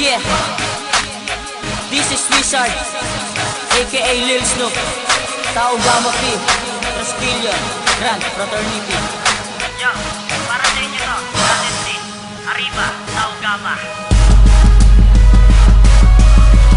Yeah, this is Wizard, aka Lil Snoop, Tau Gamma Pi, Trasquillo, Grand Fraternity. Yo, para sa inyo to, Latin Arriba, Tau Gamma.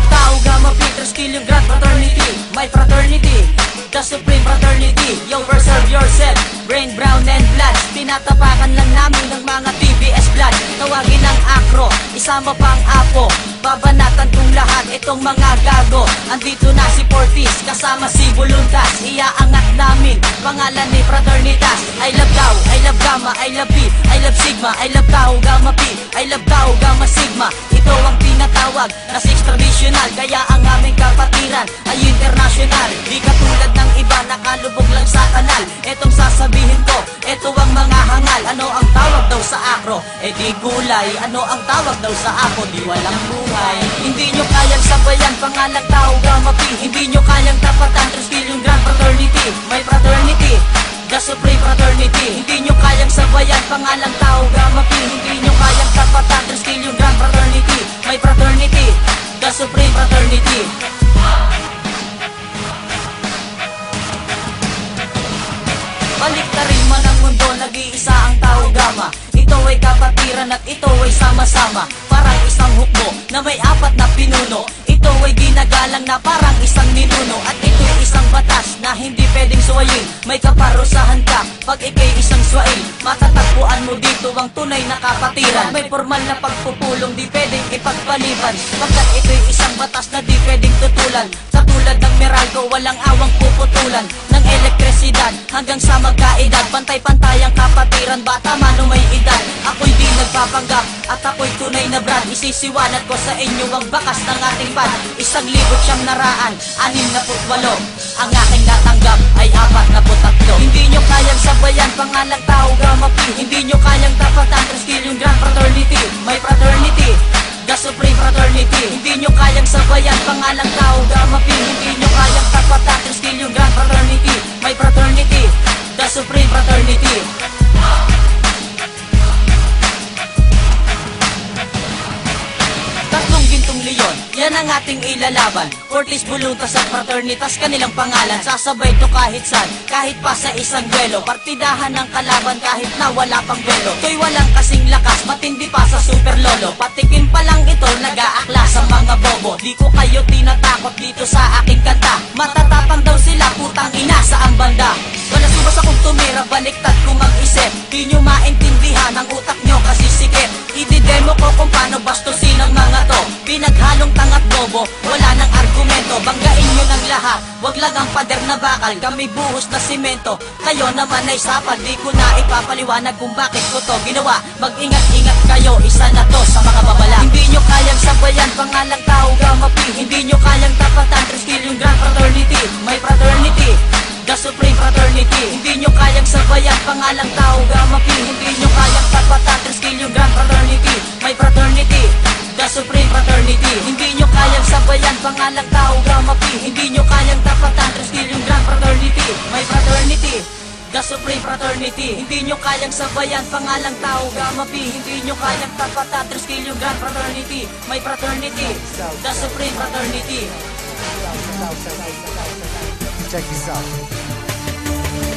Tau Gamma Pi, Trasquillo, Grand Fraternity, my fraternity, the supreme fraternity. Yo, preserve yourself, brain, brown and blood. Tinatapakan lang namin ng mga TBS blood. Tawagin ang akro, isama pang apo. Babanatan kong lahat itong mga gago. Andito na si Portis, kasama si Voluntas. Iaangat namin, pangalan ni Fraternitas. I love Tau, I love Gamma, I love Pi, I love Sigma, I love Tau Gamma Pi, I love Tau Gamma Sigma. Ito ang tinatawag na six traditional, kaya ang aming kapatiran ay international. Di katulad ng iba, nakalubog lang sa kanal. Etong sasabihin ko, eto ang mga hangal. Ano ang tawag daw sa akro? E di gulay. Ano ang tawag daw sa ako? Di walang buhay. Hindi nyo kayang sabayan, pangalang Tau Gamma Pi. Hindi nyo kayang tapatan, Trasquillo Grand Fraternity, my fraternity, the supreme fraternity. Hindi nyo kayang sabayan, pangalang Tau Gamma Pi. Hindi nyo kayang tapatan, Trasquillo Grand Fraternity, my fraternity, the supreme fraternity. Baliktarin man ang mundo, nag-iisa ang Tau Gamma. Ito ay kapatiran at ito ay sama-sama. Parang isang hukbo na may apat na pinuno. Ito ay ginagalang na parang isang ninuno. At ito ay isang batas na hindi pwedeng suwayin. May kaparusahan ka pag ikay isang swail. Matatagpuan mo dito ang tunay na kapatiran. May formal na pagpupulong, di pwedeng ipagpaliban. Pagkat ito ay isang batas na di pwedeng tutulan. Sa tulad ng Meralco, walang awang puputulan ng elektrisidad hanggang sa magkaedad. Pantay-pantay ang kapatiran, bata man o may edad. Ako'y di nagpapanggap at ako'y tunay na brand. Isisiwalat ko sa inyo ang bakas ng ating pad. 1,000 siyang naraan, 68. Ang aking natanggap ay 43. Hindi nyo kayang sabayan, pangalang Tau Gamma Pi. Hindi nyo kayang tapatan, Trasquillo Grand Fraternity, my fraternity, the supreme fraternity. Hindi nyo kayang sabayan, pangalang Tau Gamma Pi. Hindi nyo kayang tapatan, Trasquillo Grand Fraternity, my fraternity, the supreme fraternity. Tatlong gintong leon, yan ang ating ilalaban. Portis, Voluntas at Fraternitas, kanilang pangalan. Sasabay to kahit saan, kahit pa sa isang duelo. Partidahan ng kalaban kahit na wala pang duelo. To'y walang kasing lakas, matindi pa sa super lolo. Patikim pa lang ito, nag-aakla sa mga bobo. Di ko kayo tinatakot dito sa aking kanta. Matatapang daw sila, putang ina sa ang banda. Wala subas akong tumira, baliktad ko mag-isip. Di nyo maintindihan ang utak nyo kasi sikip. Ididemo ko kung paano bastusin ang mga to. Pinaghalong tangat bobo, wala nang argumento. Banggain nyo ng lahat, wag lang ang pader na bakal. Kami buhos na simento, kayo naman ay sapal. Di ko na ipapaliwanag kung bakit ko to ginawa. Mag-ingat-ingat kayo, isa na to sa mga babala. Hindi nyo kayang sabayan, pangalang Tau Gamma Pi. Hindi nyo kayang tapatan, Trasquillo Grand Fraternity, my fraternity, the supreme fraternity. Hindi nyo kayang sabayan, pangalang Tau Gamma Pi. Hindi nyo kayang tapatan, Trasquillo Grand Fraternity, my fraternity, the supreme fraternity. Hindi nyo kayang sabayan, pangalang Tau Gamma Pi. Hindi nyo kayang tapatan, Trasquillo Grand Fraternity, my fraternity, the supreme fraternity. Hindi nyo kayang sabayan, pangalang Tau Gamma Pi. Hindi nyo kayang tapatan, Trasquillo Grand Fraternity, my fraternity, the supreme fraternity. Check this out.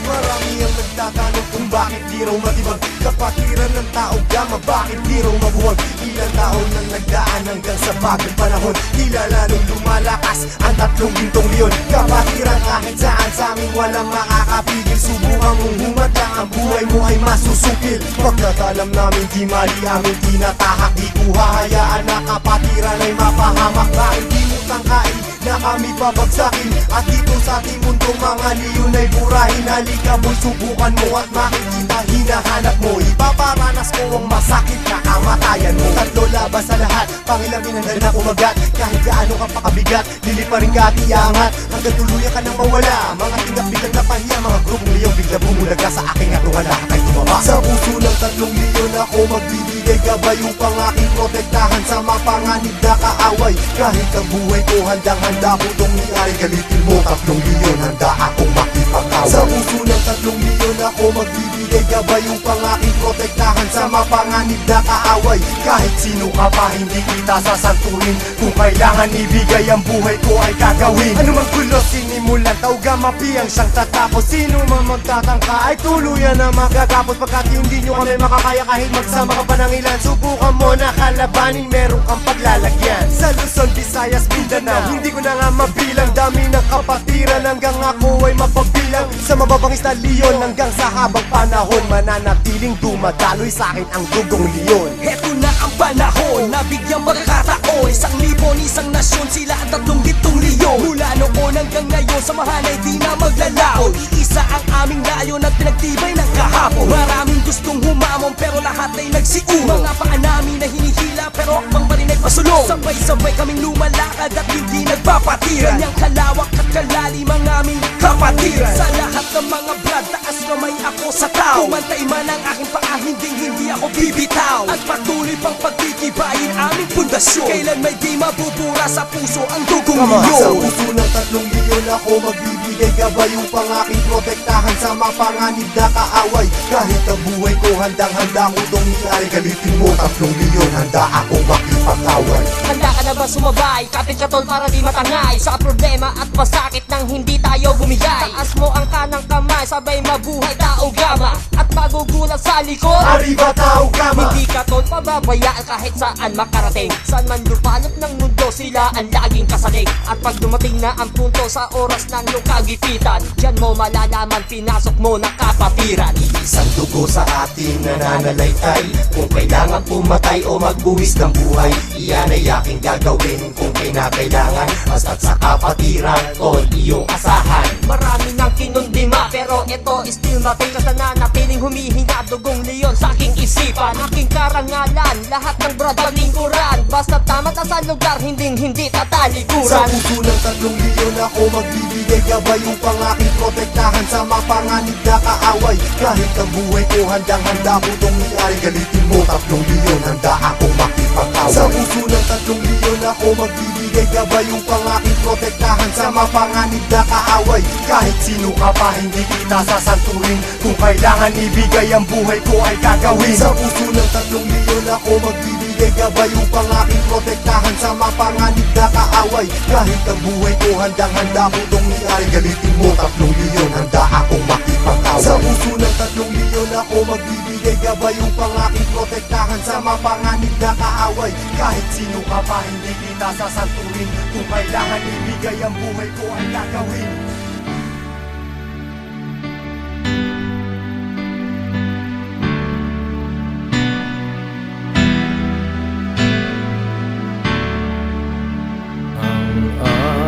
Marami ang nagtatanong kung bakit di raw matibag kapatiran ng Tau Gamma, bakit di raw mabuwag. Ilang taon nang nagdaan hanggang sa bagong panahon, tila lalong lumalakas ang tatlong gintong leon. Kapatiran kahit saan sa amin walang makakapigil. Subukan mong humadlang, ang buhay mo ay masusukil. Pagkat alam namin di mali aming tinatahak, di ko hahayaan na kapatiran ay mapahamak. Bakit di mo tangkain na kami babagsakin? At dito sa ating mundo mga leon ay burahin. Halika mo'y subukan mo at makikita hinahanap mo. Ipaparanas ko ang masakit na kamatayan mo. Tatlo labas sa lahat, pangilamin hanggang na kumagat. Kahit gaano ka pakabigat, liliparin ka at iangat hanggang tuluyan ka nang mawala. Mga tingap-bigang na pahiya, mga grupong leon bigla bumulaga sa aking atungan, lahat ay tumaba. Sa puso ng tatlong leon ako magbibigay gabay upang aking protektahan sa mapanganib na kaaway. Kahit ang buhay ko handang-handa ko itong iari, galitin mo tatlong leon, handa akong makita. makipagkaway. Sa puso ng 3 milyon ako magbibigay gabay upang aking protektahan sa mapanganib na kaaway. Kahit sino ka pa hindi kita sasanturin, kung kailangan ibigay ang buhay ko ay gagawin. Ano mang gulo sinimulan, tauga mapiyang siyang tatapos. Sino man magtatangka ay tuluyan na magagapos, pagkat hindi nyo kami makakaya kahit magsama ka pa ng ilan. Subukan mo na kalabanin, meron kang paglalagyan. Sa Luzon, Visayas, Mindanao, hindi ko na nga mabilang, dami ng kapatiran hanggang ako ay mapagbilang. Sa mababang istalyon hanggang sa habang panahon, mananatiling dumadaloy sa akin ang dugong leon. Heto na ang panahon, nabigyang magkataon. 1,000, isang nasyon, sila ang 30 leon. Mula noon hanggang ngayon, samahan ay di na maglalaon. Iisa ang aming layon at pinagtibay ng kahapon. Maraming gustong humamon pero lahat ay nagsiuno. Mga paa namin na hinihila pero akbang pa rin ay pasulong. Sabay-sabay kaming lumalakad at hindi nagpapatiran. Ganyang kalawak at kalalim ang aming kapatiran. Sa lahat ng mga brad, taas kamay ako sa tao. Kumantay man ang aking paa, hindi ako bibitaw. At patuloy pang pagtitibayin aming pundasyon. Kailan may di mabubura sa puso ang dugong Sa leon. puso ng 3 milyon ako magbibigay gabay upang aking protektahan sa mapanganib na kaaway. Kahit ang buhay ko handang-handa ko itong iari, galitin mo 3 milyon, handa akong makipag-away. Handa ka na ba sumabay? Kapit ka tol para di matangay sa problema at masakit nang hindi tayo bumigay. Taas mo ang kanang kamay, sabay mabuhay tao gama. At magugulat sa likod, Arriba tao gama. hindi ka tol pababayaan kahit saan makarating. Saan man lupalop ng mundo, sila ang laging kasalig. At pag dumating na ang punto sa oras ng iyong kagipitan, diyan mo malalaman, pinasok mo na kapatiran. Isang dugo sa ating nananalaytay, kung kailangan pumatay o magbuwis ng buhay, iyan ay aking gagawin kung kinakailangan. Basta't sa kapatiran, tol, iyong asahan. Marami nang kinundima pero ito still mating sa nanatiling humihinga dugong leon sa aking isipan. Aking karangalan, lahat ng brad lingkuran. Basta tama ka sa lugar, hindi Sa tatalikuran. puso ng 3 milyon ako magbibigay gabay upang aking protektahan sa mapanganib na kaaway. Kahit ang buhay ko handang-handa ko itong iari, galitin mo 3 milyon, handa akong makipag-away. Sa puso ng 3 milyon ako magbibigay gabay upang aking protektahan sa mapanganib na kaaway. Kahit sino ka pa hindi kita sasanturin, kung kailangan ibigay ang buhay ko ay gagawin. Sa puso ng 3 milyon ako magbibigay gabay upang aking protektahan sa mapanganib na kaaway. Kahit ang buhay ko handang-handa ko itong iari, galitin mo 3 milyon, handa akong makipag-away. Sa puso ng 3 milyon ako magbibigay gabay upang aking protektahan sa mapanganib na kaaway. Kahit sino ka pa hindi kita sasanturin, kung kailangan ibigay ang buhay ko ay gagawin.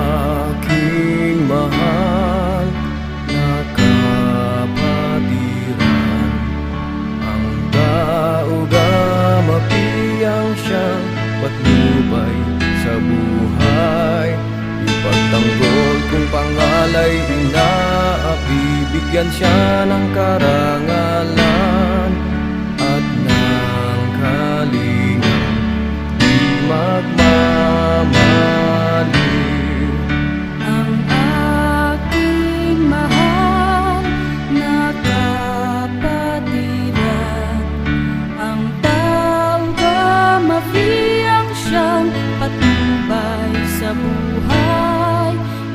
Aking mahal na kapatiran, ang daoga mapiyang siyang patnubay sa buhay. Ipagtanggol kung pangalay inaapibigyan siya ng karangalan at ng kalingang di magmamaliw. Ang aking mahal na kapatiran, ang tauga mapiyang siyang patnubay sa buhay.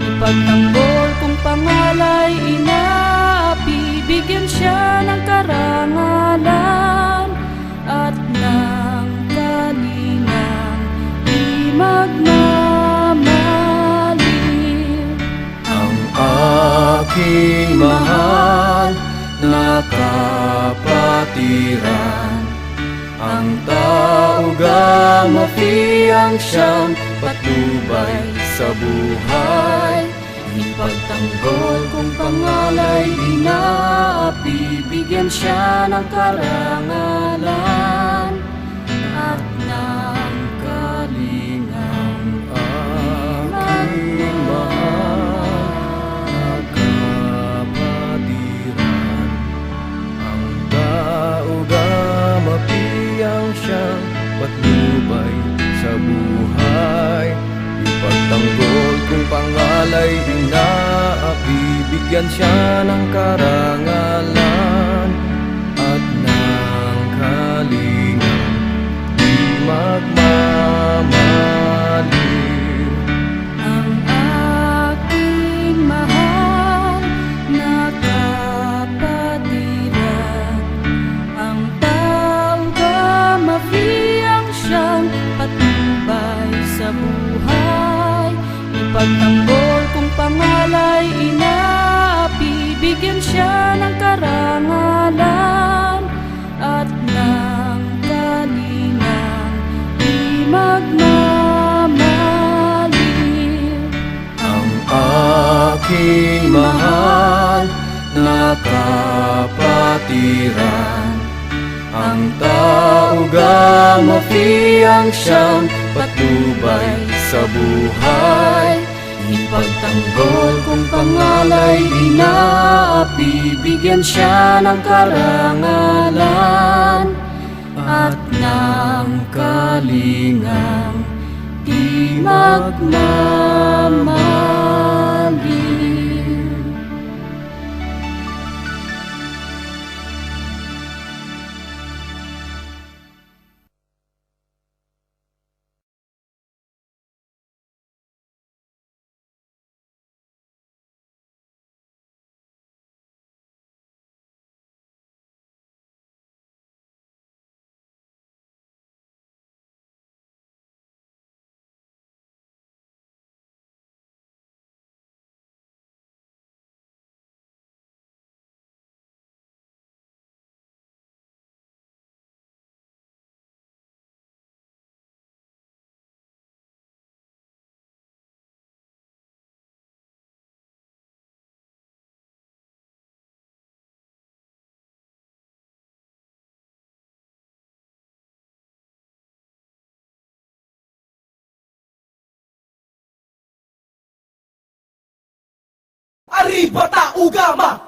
Ipagtanggol kung pangalay inaapibigyan siya ng karangalan at ng kalingang di magmamaliw. Ang aking mahal na kapatiran, ang taoga mapiyang siyang patnubay sa buhay. Ipagtanggol kung pangalay inaapibigyan siya ng karangalan at ng kalingang aking mahal na kapatiran, ang daoga mapiyang siyang patnubay sa buhay. Ipagtanggol kung pangalay inaapibigyan bigyan siya ng karangalan at ng kalingang di magmamaliw. Ang aking mahal na kapatiran, ang tauga mafiyang siyang patnubay sa buhay. Ipagtanggol kung pangalay inaapi, bigyan siya ng karangalan at ng kalingang di magmamaliw. Ang aking mahal na kapatiran, ang tauga mafiyang siyang patnubay sa buhay. Ipagtanggol kung pangalay inaapi, bigyan siya ng karangalan at ng kalingang di magmamaliw. Arriba Taugama!